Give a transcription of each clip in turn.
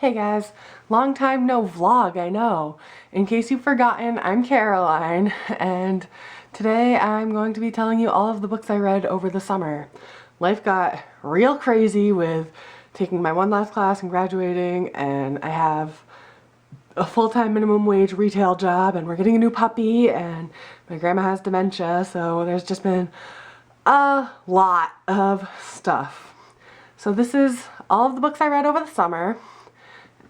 Hey guys, long time no vlog, I know. In case you've forgotten, I'm Caroline, and today I'm going to be telling you all of the books I read over the summer. Life got real crazy with taking my one last class and graduating, and I have a full-time minimum wage retail job, and we're getting a new puppy, and my grandma has dementia, so there's just been a lot of stuff. So this is all of the books I read over the summer.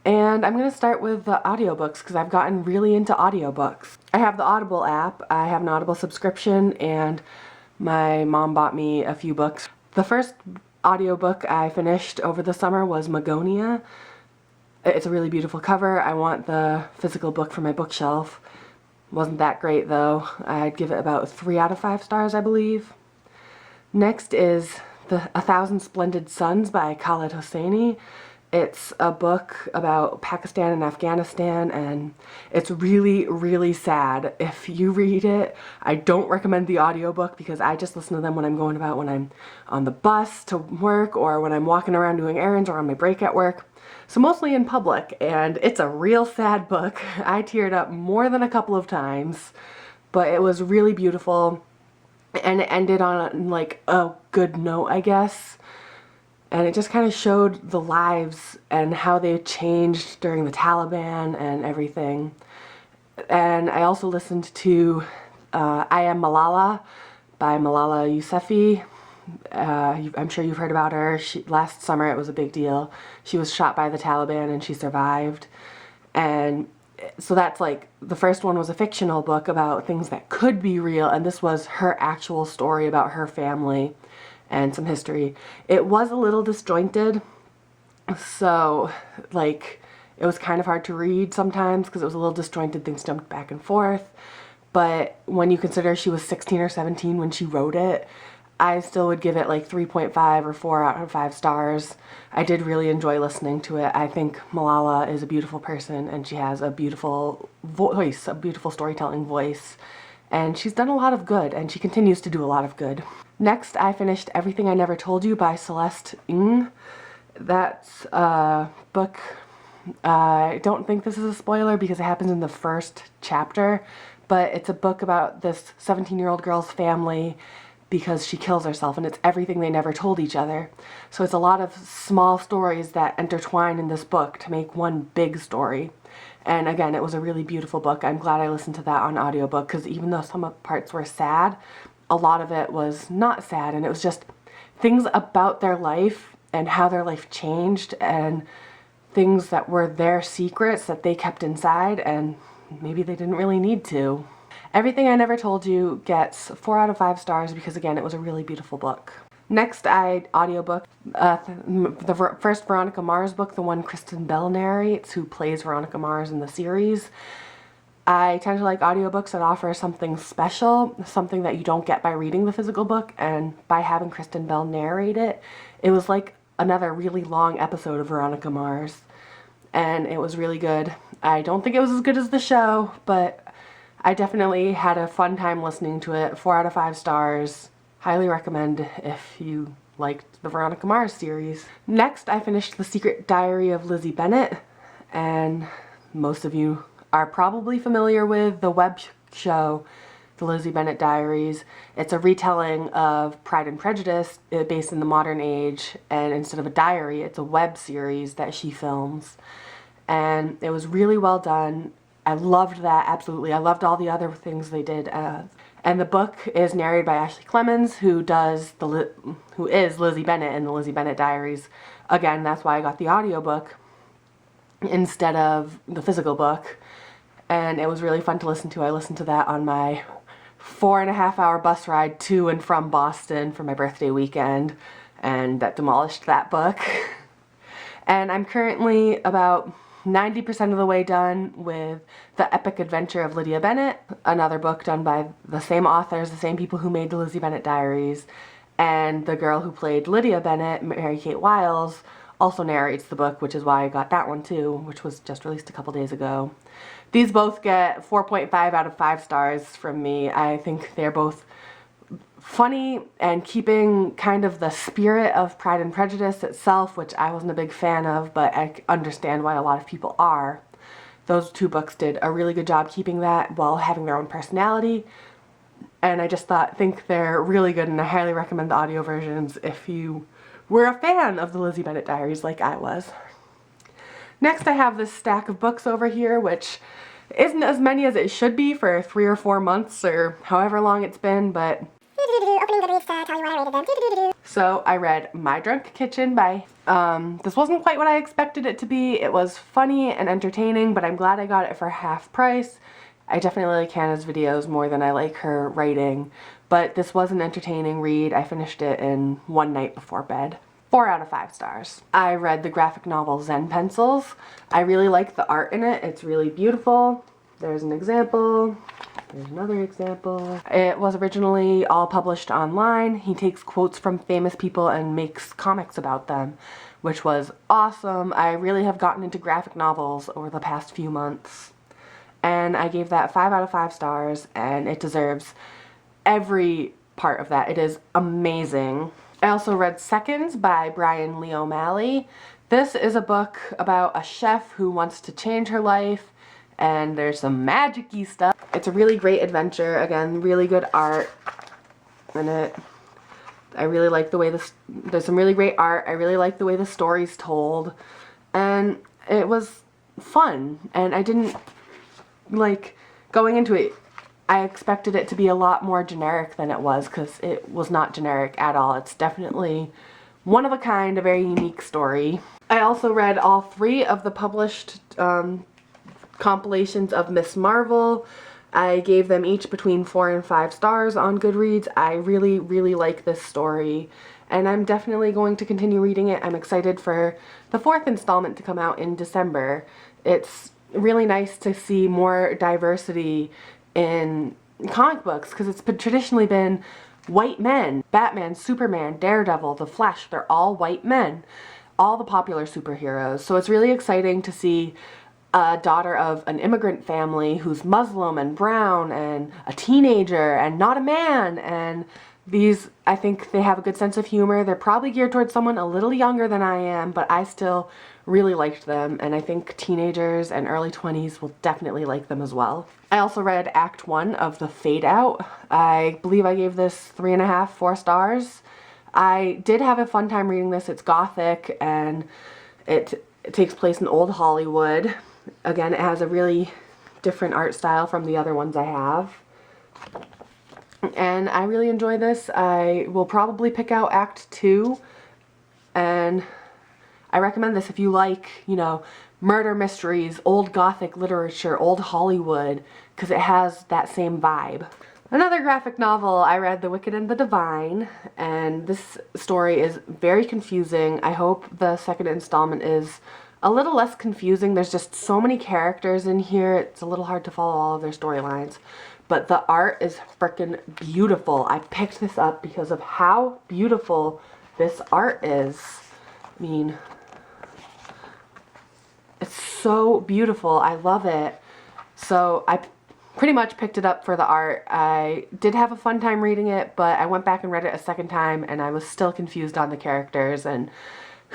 And I'm going to start with the audiobooks because I've gotten really into audiobooks. I have the Audible app, I have an Audible subscription, and my mom bought me a few books. The first audiobook I finished over the summer was Magonia. It's a really beautiful cover. I want the physical book for my bookshelf. Wasn't that great though. I'd give it about 3 out of 5 stars, I believe. Next is A Thousand Splendid Suns by Khaled Hosseini. It's a book about Pakistan and Afghanistan, and it's really, really sad. If you read it, I don't recommend the audiobook because I just listen to them when I'm on the bus to work, or when I'm walking around doing errands, or on my break at work. So mostly in public, and it's a real sad book. I teared up more than a couple of times, but it was really beautiful, and it ended on like a good note, I guess. And it just kind of showed the lives and how they changed during the Taliban and everything. And I also listened to I Am Malala by Malala Yousafzai. I'm sure you've heard about her. Last summer it was a big deal. She was shot by the Taliban and she survived. And so that's like, the first one was a fictional book about things that could be real, and this was her actual story about her family and some history. It was a little disjointed, so like it was kind of hard to read sometimes because it was a little disjointed, things jumped back and forth. But when you consider she was 16 or 17 when she wrote it, I still would give it like 3.5 or 4 out of 5 stars. I did really enjoy listening to it. I think Malala is a beautiful person, and she has a beautiful voice, a beautiful storytelling voice. And she's done a lot of good, and she continues to do a lot of good. Next, I finished Everything I Never Told You by Celeste Ng. That's a book, I don't think this is a spoiler because it happens in the first chapter, but it's a book about this 17-year-old girl's family because she kills herself, and it's everything they never told each other. So it's a lot of small stories that intertwine in this book to make one big story. And again, it was a really beautiful book. I'm glad I listened to that on audiobook because even though some parts were sad, a lot of it was not sad, and it was just things about their life and how their life changed, and things that were their secrets that they kept inside and maybe they didn't really need to. Everything I Never Told You gets 4 out of 5 stars because again, it was a really beautiful book. Next, I audiobook the first Veronica Mars book, the one Kristen Bell narrates, who plays Veronica Mars in the series. I tend to like audiobooks that offer something special, something that you don't get by reading the physical book, and by having Kristen Bell narrate it, it was like another really long episode of Veronica Mars, and it was really good. I don't think it was as good as the show, but I definitely had a fun time listening to it. 4 out of 5 stars. Highly recommend if you liked the Veronica Mars series. Next, I finished The Secret Diary of Lizzie Bennet, and most of you are probably familiar with the web show, The Lizzie Bennet Diaries. It's a retelling of Pride and Prejudice based in the modern age, and instead of a diary, it's a web series that she films. And it was really well done. I loved that, absolutely. I loved all the other things they did. And the book is narrated by Ashley Clemens, who is Lizzie Bennet in the Lizzie Bennet Diaries. Again, that's why I got the audiobook instead of the physical book. And it was really fun to listen to. I listened to that on my 4.5-hour bus ride to and from Boston for my birthday weekend, and that demolished that book. And I'm currently about 90% of the way done with The Epic Adventure of Lydia Bennet, another book done by the same authors, the same people who made the Lizzie Bennet Diaries, and the girl who played Lydia Bennet, Mary-Kate Wiles, also narrates the book, which is why I got that one too, which was just released a couple days ago. These both get 4.5 out of 5 stars from me. I think they're both funny and keeping kind of the spirit of Pride and Prejudice itself, which I wasn't a big fan of, but I understand why a lot of people are. Those two books did a really good job keeping that while having their own personality. And I just think they're really good, and I highly recommend the audio versions if you were a fan of the Lizzie Bennet Diaries like I was. Next, I have this stack of books over here, which isn't as many as it should be for 3 or 4 months or however long it's been, but so I read My Drunk Kitchen by, this wasn't quite what I expected it to be. It was funny and entertaining, but I'm glad I got it for half price. I definitely like Hannah's videos more than I like her writing, but this was an entertaining read. I finished it in one night before bed. 4 out of 5 stars. I read the graphic novel Zen Pencils. I really like the art in it. It's really beautiful. There's an example. There's another example. It was originally all published online. He takes quotes from famous people and makes comics about them, which was awesome. I really have gotten into graphic novels over the past few months, and I gave that 5 out of 5 stars, and it deserves every part of that. It is amazing. I also read Seconds by Brian Lee O'Malley. This is a book about a chef who wants to change her life, and there's some magic-y stuff. It's a really great adventure. Again, really good art in it. I really like the way there's some really great art. I really like the way the story's told, and it was fun. And I didn't like going into it. I expected it to be a lot more generic than it was, because it was not generic at all. It's definitely one of a kind, a very unique story. I also read all 3 of the published compilations of Miss Marvel. I gave them each between 4 and 5 stars on Goodreads. I really, really like this story, and I'm definitely going to continue reading it. I'm excited for the 4th installment to come out in December. It's really nice to see more diversity in comic books, because it's traditionally been white men. Batman, Superman, Daredevil, The Flash, they're all white men. All the popular superheroes. So it's really exciting to see a daughter of an immigrant family who's Muslim and brown and a teenager and not a man, and these, I think they have a good sense of humor. They're probably geared towards someone a little younger than I am, but I still really liked them, and I think teenagers and early 20s will definitely like them as well. I also read Act 1 of The Fade Out. I believe I gave this 3.5, 4 stars. I did have a fun time reading this. It's gothic, and it takes place in old Hollywood. Again, it has a really different art style from the other ones I have. And I really enjoy this. I will probably pick out Act 2, and I recommend this if you like, you know, murder mysteries, old gothic literature, old Hollywood, because it has that same vibe. Another graphic novel, I read The Wicked and the Divine, and this story is very confusing. I hope the 2nd installment is a little less confusing. There's just so many characters in here, it's a little hard to follow all of their storylines. But the art is freaking beautiful. I picked this up because of how beautiful this art is. I mean, it's so beautiful. I love it. So I pretty much picked it up for the art. I did have a fun time reading it, but I went back and read it a second time, and I was still confused on the characters and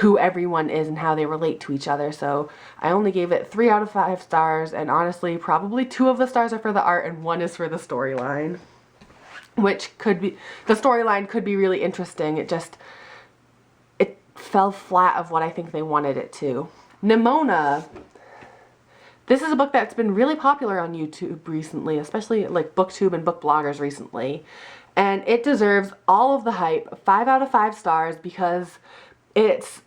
who everyone is and how they relate to each other. So I only gave it 3 out of 5 stars, and honestly, probably 2 of the stars are for the art and 1 is for the storyline. Which could be, the storyline could be really interesting. It fell flat of what I think they wanted it to. Nimona. This is a book that's been really popular on YouTube recently, especially like BookTube and book bloggers recently. And it deserves all of the hype, 5 out of 5 stars, because it's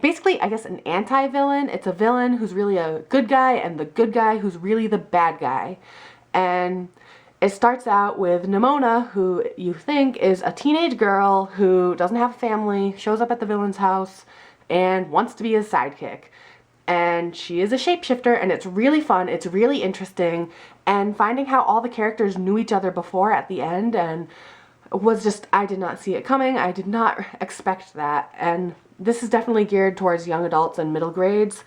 basically, I guess, an anti-villain. It's a villain who's really a good guy and the good guy who's really the bad guy. And it starts out with Nimona, who you think is a teenage girl who doesn't have a family, shows up at the villain's house, and wants to be his sidekick. And she is a shapeshifter, and it's really fun, it's really interesting, and finding how all the characters knew each other before at the end, and was just, I did not see it coming. I did not expect that, and this is definitely geared towards young adults and middle grades,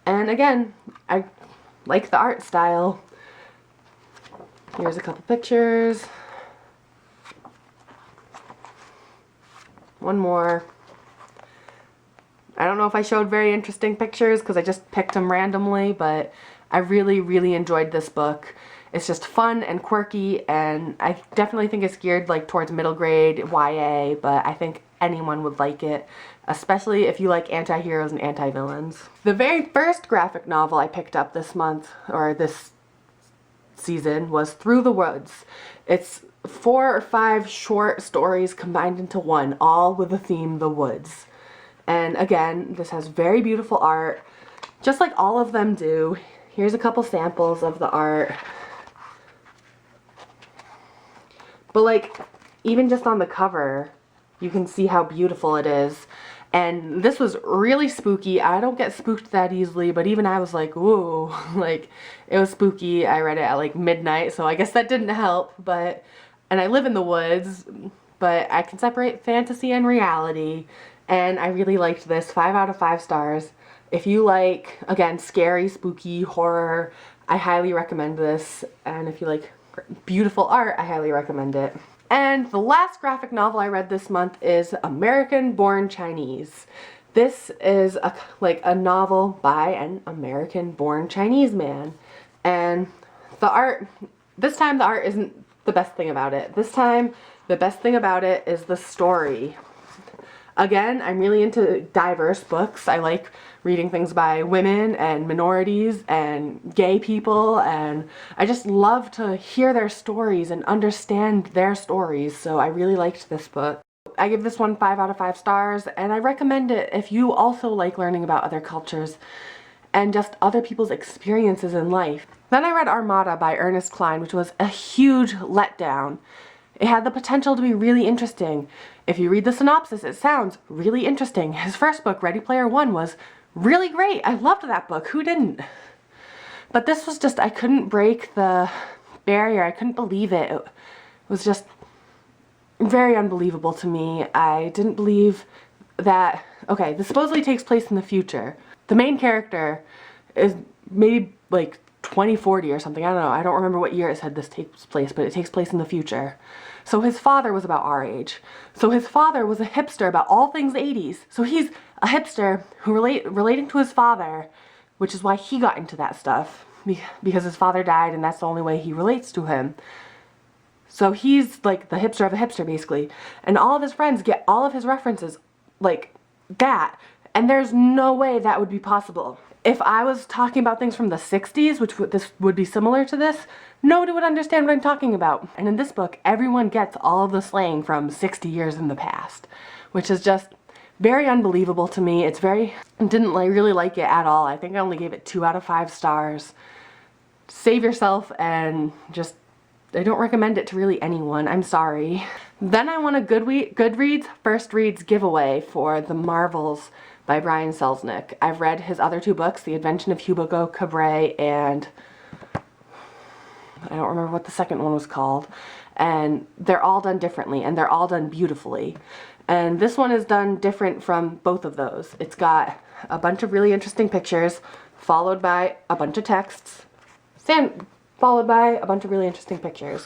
and again, I like the art style. Here's a couple pictures. one more. I don't know if I showed very interesting pictures because I just picked them randomly, but I really, really enjoyed this book. It's just fun and quirky, and I definitely think it's geared like towards middle grade YA, but I think anyone would like it, especially if you like anti-heroes and anti-villains. The very first graphic novel I picked up this month, or this season, was Through the Woods. It's 4 or 5 short stories combined into one, all with the theme the woods. And again, this has very beautiful art, just like all of them do. Here's a couple samples of the art. But like, even just on the cover, you can see how beautiful it is. And this was really spooky. I don't get spooked that easily, but even I was like, ooh, like, it was spooky. I read it at like midnight, so I guess that didn't help. But, and I live in the woods, but I can separate fantasy and reality. And I really liked this. 5 out of 5 stars. If you like, again, scary, spooky, horror, I highly recommend this. And if you like beautiful art, I highly recommend it. And the last graphic novel I read this month is American Born Chinese. This is like a novel by an American born Chinese man. And the art, this time the art isn't the best thing about it. This time the best thing about it is the story. Again, I'm really into diverse books. I like reading things by women and minorities and gay people, and I just love to hear their stories and understand their stories, so I really liked this book. I give this one 5 out of 5 stars, and I recommend it if you also like learning about other cultures and just other people's experiences in life. Then I read Armada by Ernest Cline, which was a huge letdown. It had the potential to be really interesting. If you read the synopsis, it sounds really interesting. His first book, Ready Player One, was really great. I loved that book. Who didn't? But this was just, I couldn't break the barrier. I couldn't believe it. It was just very unbelievable to me. I didn't believe that, okay, this supposedly takes place in the future. The main character is maybe like 2040 or something. I don't know. I don't remember what year it said this takes place, but it takes place in the future. So his father was about our age. So his father was a hipster about all things 80s. So he's a hipster who relating to his father, which is why he got into that stuff, because his father died and that's the only way he relates to him. So he's like the hipster of a hipster, basically. And all of his friends get all of his references like that. And there's no way that would be possible. If I was talking about things from the 60s, which this would be similar to this, nobody would understand what I'm talking about. And in this book, everyone gets all of the slang from 60 years in the past, which is just very unbelievable to me. It's very, didn't really like it at all. I think I only gave it 2 out of 5 stars. Save yourself, and just, I don't recommend it to really anyone. I'm sorry. Then I won a Goodreads First Reads giveaway for The Marvels by Brian Selznick. I've read his other 2 books, The Invention of Hugo Cabret, and I don't remember what the second one was called. And they're all done differently, and they're all done beautifully. And this one is done different from both of those. It's got a bunch of really interesting pictures, followed by a bunch of texts, followed by a bunch of really interesting pictures.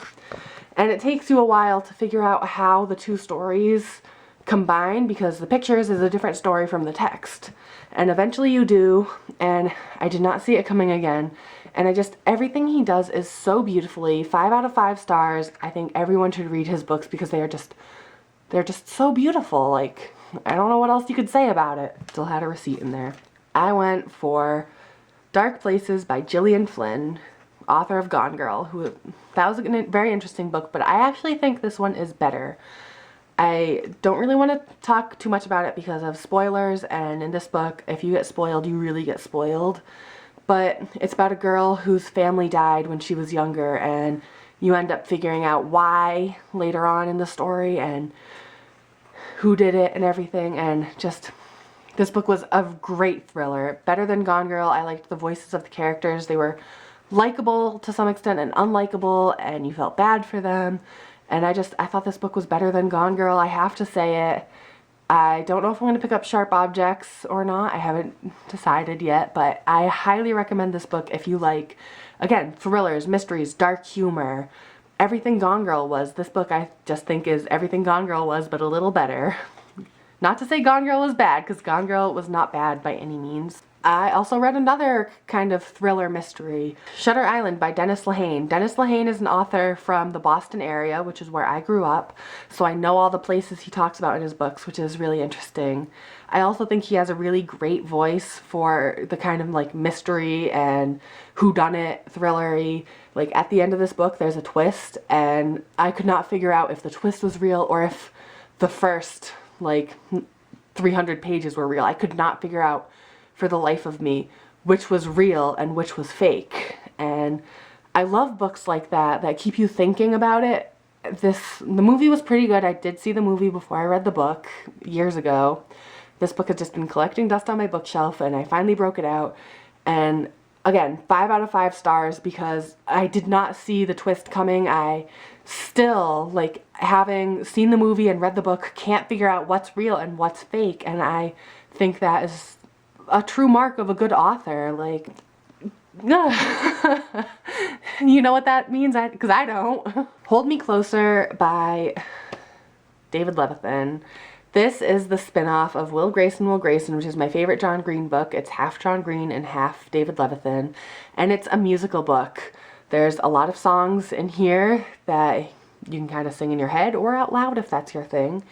And it takes you a while to figure out how the 2 stories combine, because the pictures is a different story from the text. And eventually you do, and I did not see it coming again. And everything he does is so beautifully. 5 out of 5 stars. I think everyone should read his books because they're just so beautiful. Like, I don't know what else you could say about it. Still had a receipt in there. I went for Dark Places by Gillian Flynn, author of Gone Girl, that was a very interesting book, but I actually think this one is better. I don't really want to talk too much about it because of spoilers, and in this book, if you get spoiled, you really get spoiled. But it's about a girl whose family died when she was younger, and you end up figuring out why later on in the story and who did it and everything, and just, this book was a great thriller. Better than Gone Girl. I liked the voices of the characters. They were likable to some extent and unlikable, and you felt bad for them. And I thought this book was better than Gone Girl. I have to say it. I don't know if I'm going to pick up Sharp Objects or not. I haven't decided yet, but I highly recommend this book if you like, again, thrillers, mysteries, dark humor, everything Gone Girl was. This book I just think is everything Gone Girl was, but a little better. Not to say Gone Girl was bad, because Gone Girl was not bad by any means. I also read another kind of thriller mystery, Shutter Island by Dennis Lehane. Dennis Lehane is an author from the Boston area, which is where I grew up, so I know all the places he talks about in his books, which is really interesting. I also think he has a really great voice for the kind of like mystery and whodunit thrillery. Like at the end of this book there's a twist, and I could not figure out if the twist was real or if the first like 300 pages were real. I could not figure out for the life of me which was real and which was fake. And I love books like that that keep you thinking about it. The movie was pretty good. I did see the movie before I read the book years ago. This book has just been collecting dust on my bookshelf, and I finally broke it out. And again, 5 out of 5 stars, because I did not see the twist coming. I still, like, having seen the movie and read the book, can't figure out what's real and what's fake. And I think that is a true mark of a good author. Like, you know what that means? Because I don't. Hold Me Closer by David Levithan. This is the spin-off of Will Grayson, Will Grayson, which is my favorite John Green book. It's half John Green and half David Levithan, and it's a musical book. There's a lot of songs in here that you can kind of sing in your head or out loud if that's your thing.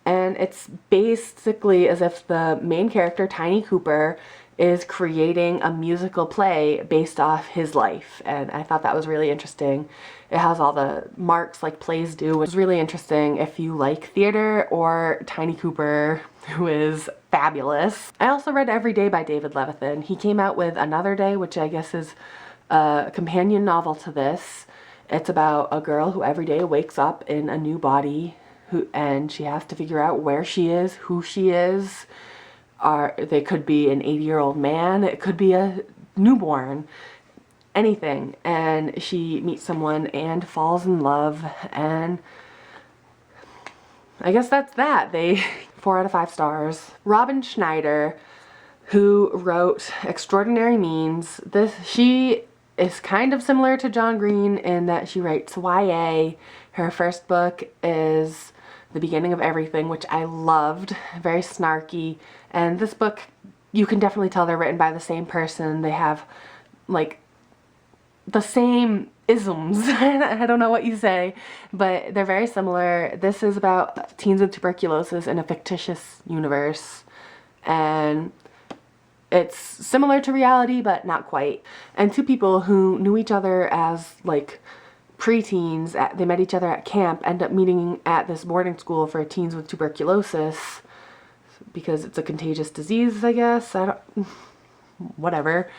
And it's basically as if the main character, Tiny Cooper, is creating a musical play based off his life. And I thought that was really interesting. It has all the marks like plays do, which is really interesting if you like theater or Tiny Cooper, who is fabulous. I also read Every Day by David Levithan. He came out with Another Day, which I guess is a companion novel to this. It's about a girl who every day wakes up in a new body, and she has to figure out where she is, who she is. They could be an 80-year-old man, it could be a newborn, anything. And she meets someone and falls in love, and I guess that's that. 4 out of 5 stars. Robin Schneider, who wrote Extraordinary Means. She is kind of similar to John Green in that she writes YA. Her first book is The Beginning of Everything, which I loved, very snarky. And this book, you can definitely tell they're written by the same person. They have like the same isms. I don't know what you say, but they're very similar. This is about teens with tuberculosis in a fictitious universe, and it's similar to reality, but not quite. And 2 people who knew each other as like preteens, they met each other at camp, end up meeting at this boarding school for teens with tuberculosis because it's a contagious disease, I guess. Whatever.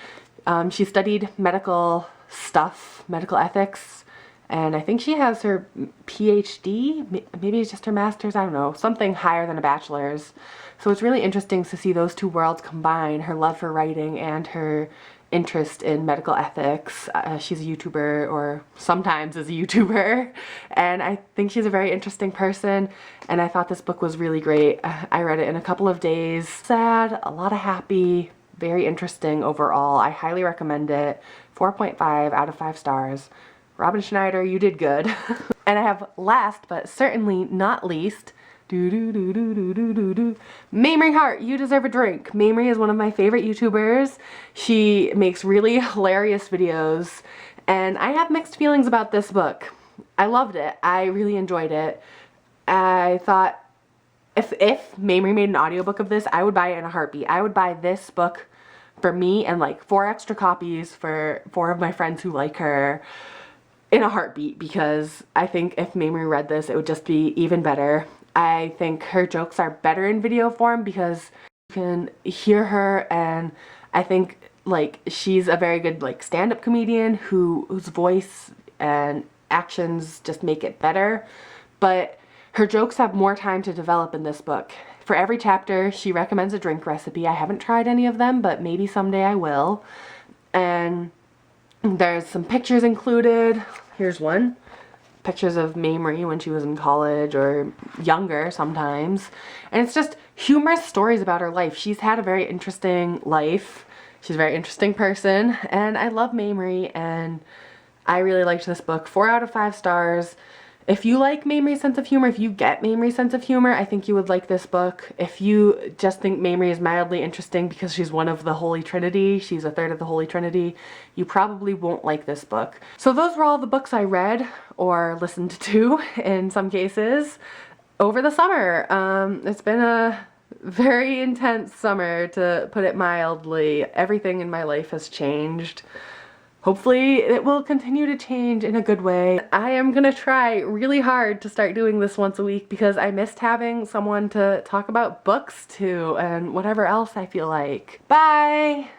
She studied medical stuff, medical ethics, and I think she has her PhD, maybe it's just her master's, I don't know, something higher than a bachelor's. So it's really interesting to see those 2 worlds combine, her love for writing and her interest in medical ethics. She's a YouTuber, or sometimes is a YouTuber, and I think she's a very interesting person, and I thought this book was really great. I read it in a couple of days. Sad, a lot of happy, very interesting overall. I highly recommend it. 4.5 out of 5 stars. Robin Schneider, you did good. And I have last but certainly not least, Mamrie Hart, You Deserve a Drink. Mamrie is one of my favorite YouTubers. She makes really hilarious videos, and I have mixed feelings about this book. I loved it. I really enjoyed it. I thought if Mamrie made an audiobook of this, I would buy it in a heartbeat. I would buy this book for me and like 4 extra copies for 4 of my friends who like her in a heartbeat, because I think if Mamrie read this, it would just be even better. I think her jokes are better in video form because you can hear her, and I think like she's a very good like stand-up comedian whose voice and actions just make it better. But her jokes have more time to develop in this book. For every chapter, she recommends a drink recipe. I haven't tried any of them, but maybe someday I will. And there's some pictures included. Here's one. Pictures of Mamrie when she was in college or younger sometimes. And it's just humorous stories about her life. She's had a very interesting life. She's a very interesting person. And I love Mamrie, and I really liked this book. 4 out of 5 stars. If you like Mamrie's sense of humor, if you get Mamrie's sense of humor, I think you would like this book. If you just think Mamrie is mildly interesting because she's one of the Holy Trinity, she's a third of the Holy Trinity, you probably won't like this book. So those were all the books I read, or listened to in some cases, over the summer. It's been a very intense summer, to put it mildly. Everything in my life has changed. Hopefully it will continue to change in a good way. I am gonna try really hard to start doing this once a week because I missed having someone to talk about books to and whatever else I feel like. Bye!